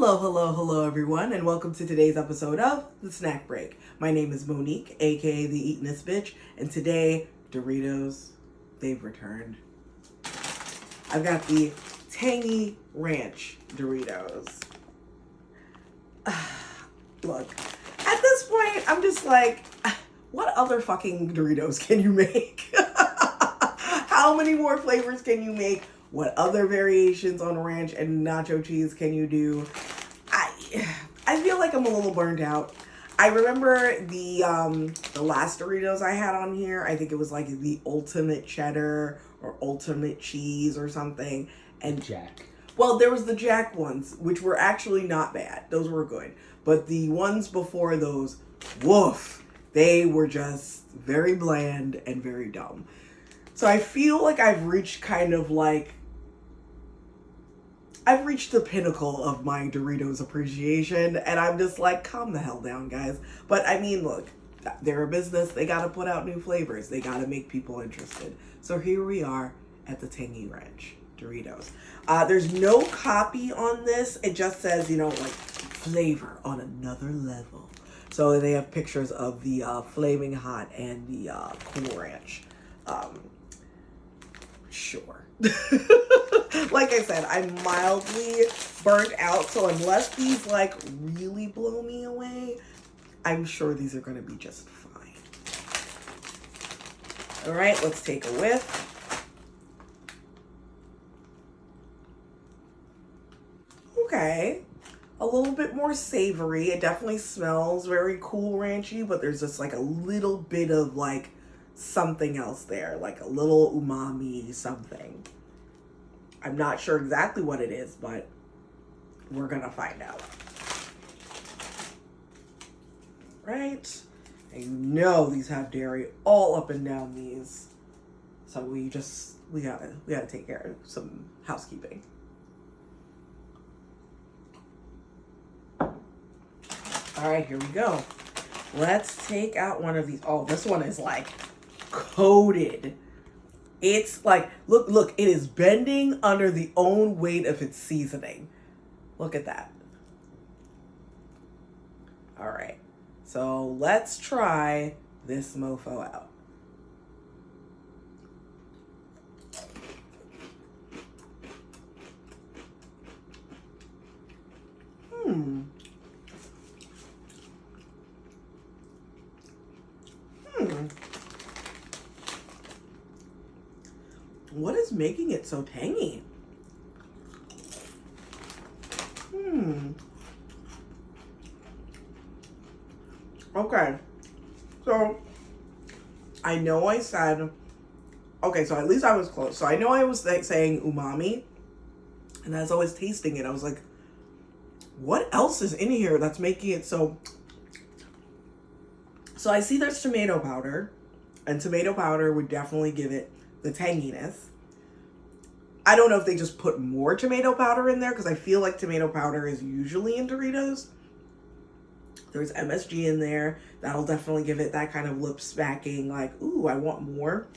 Hello, everyone, and welcome to today's episode of The Snack Break. My name is Monique, aka theeatinistbitch, and today, Doritos, they've returned. I've got the Tangy Ranch Doritos. Look, at this point, I'm just like, what other fucking Doritos can you make? How many more flavors can you make? What other variations on ranch and nacho cheese can you do? I feel like I'm a little burned out. I remember the last Doritos I had on here. I think it was like the ultimate cheddar or ultimate cheese or something. And Jack. Well, there was the Jack ones, which were actually not bad. Those were good. But the ones before those, woof, they were just very bland and very dumb. So I feel like I've reached the pinnacle of my Doritos appreciation, and I'm just like, calm the hell down, guys. But I mean, look, they're a business. They got to put out new flavors. They got to make people interested. So here we are at the Tangy Ranch Doritos. There's no copy on this. It just says, like flavor on another level. So they have pictures of the Flaming Hot and the Cool Ranch. Sure. Like I said, I'm mildly burnt out, so unless these like really blow me away, I'm sure these are going to be just fine. All right, let's take a whiff. Okay, a little bit more savory. It definitely smells very Cool Ranchy, but there's just like a little bit of like something else there, like a little umami something. I'm not sure exactly what it is, but we're gonna find out. Right? And you know these have dairy all up and down these. So we gotta take care of some housekeeping. All right, here we go. Let's take out one of these. Oh, this one is like coated. It's like, look, it is bending under the own weight of its seasoning. Look at that. All right, so let's try this mofo out. What is making it so tangy? Okay. So, I know I said... Okay, so at least I was close. So I know I was saying umami. And as I was tasting it, I was like, what else is in here that's making it so... So I see there's tomato powder. And tomato powder would definitely give it the tanginess. I don't know if they just put more tomato powder in there, because I feel like tomato powder is usually in Doritos. There's MSG in there. That'll definitely give it that kind of lip smacking, like, ooh, I want more.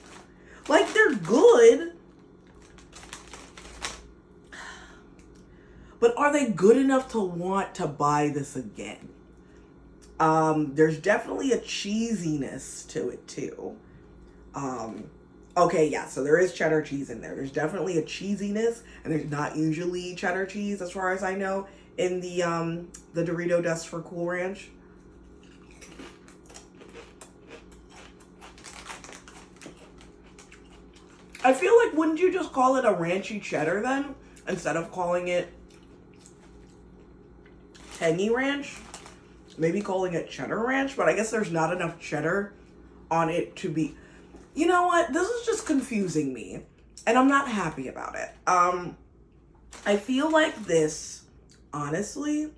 Like, they're good. But are they good enough to want to buy this again? There's definitely a cheesiness to it, too. Okay, yeah, so there is cheddar cheese in there. There's definitely a cheesiness, and there's not usually cheddar cheese, as far as I know, in the Dorito dust for Cool Ranch. I feel like, wouldn't you just call it a ranchy cheddar then, instead of calling it Tangy Ranch? Maybe calling it Cheddar Ranch, but I guess there's not enough cheddar on it to be... You know what? This is just confusing me, and I'm not happy about it. I feel like this, honestly,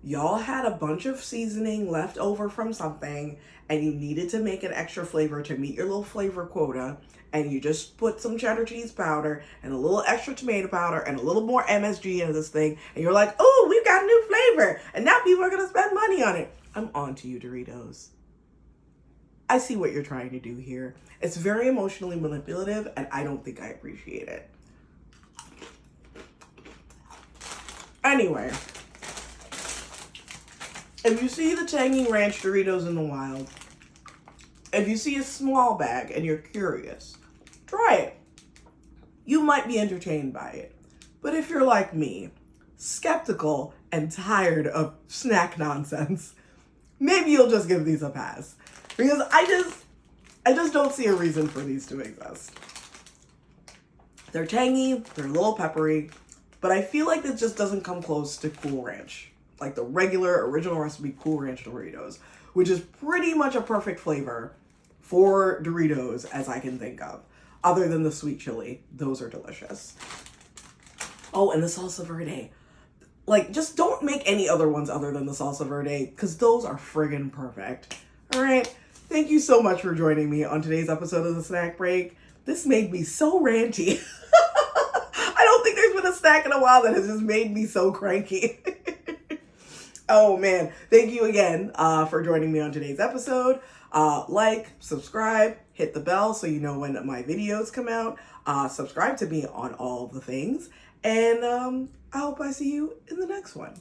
y'all had a bunch of seasoning left over from something, and you needed to make an extra flavor to meet your little flavor quota, and you just put some cheddar cheese powder and a little extra tomato powder and a little more MSG into this thing, and you're like, oh, we've got a new flavor, and now people are gonna spend money on it. I'm on to you, Doritos. I see what you're trying to do here. It's very emotionally manipulative, and I don't think I appreciate it. Anyway, If you see the Tangy Ranch Doritos in the wild, if you see a small bag and you're curious, try it. You might be entertained by it. But if you're like me, skeptical and tired of snack nonsense, maybe you'll just give these a pass. Because I just don't see a reason for these to exist. They're tangy, they're a little peppery, but I feel like this just doesn't come close to Cool Ranch. Like the regular original recipe Cool Ranch Doritos, which is pretty much a perfect flavor for Doritos as I can think of. Other than the sweet chili, those are delicious. Oh, and the salsa verde. Like, just don't make any other ones other than the salsa verde, because those are friggin' perfect. All right, thank you so much for joining me on today's episode of The Snack Break. This made me so ranty. I don't think there's been a snack in a while that has just made me so cranky. Oh man, thank you again for joining me on today's episode. Like, subscribe, hit the bell so you know when my videos come out. Subscribe to me on all the things. And I hope I see you in the next one.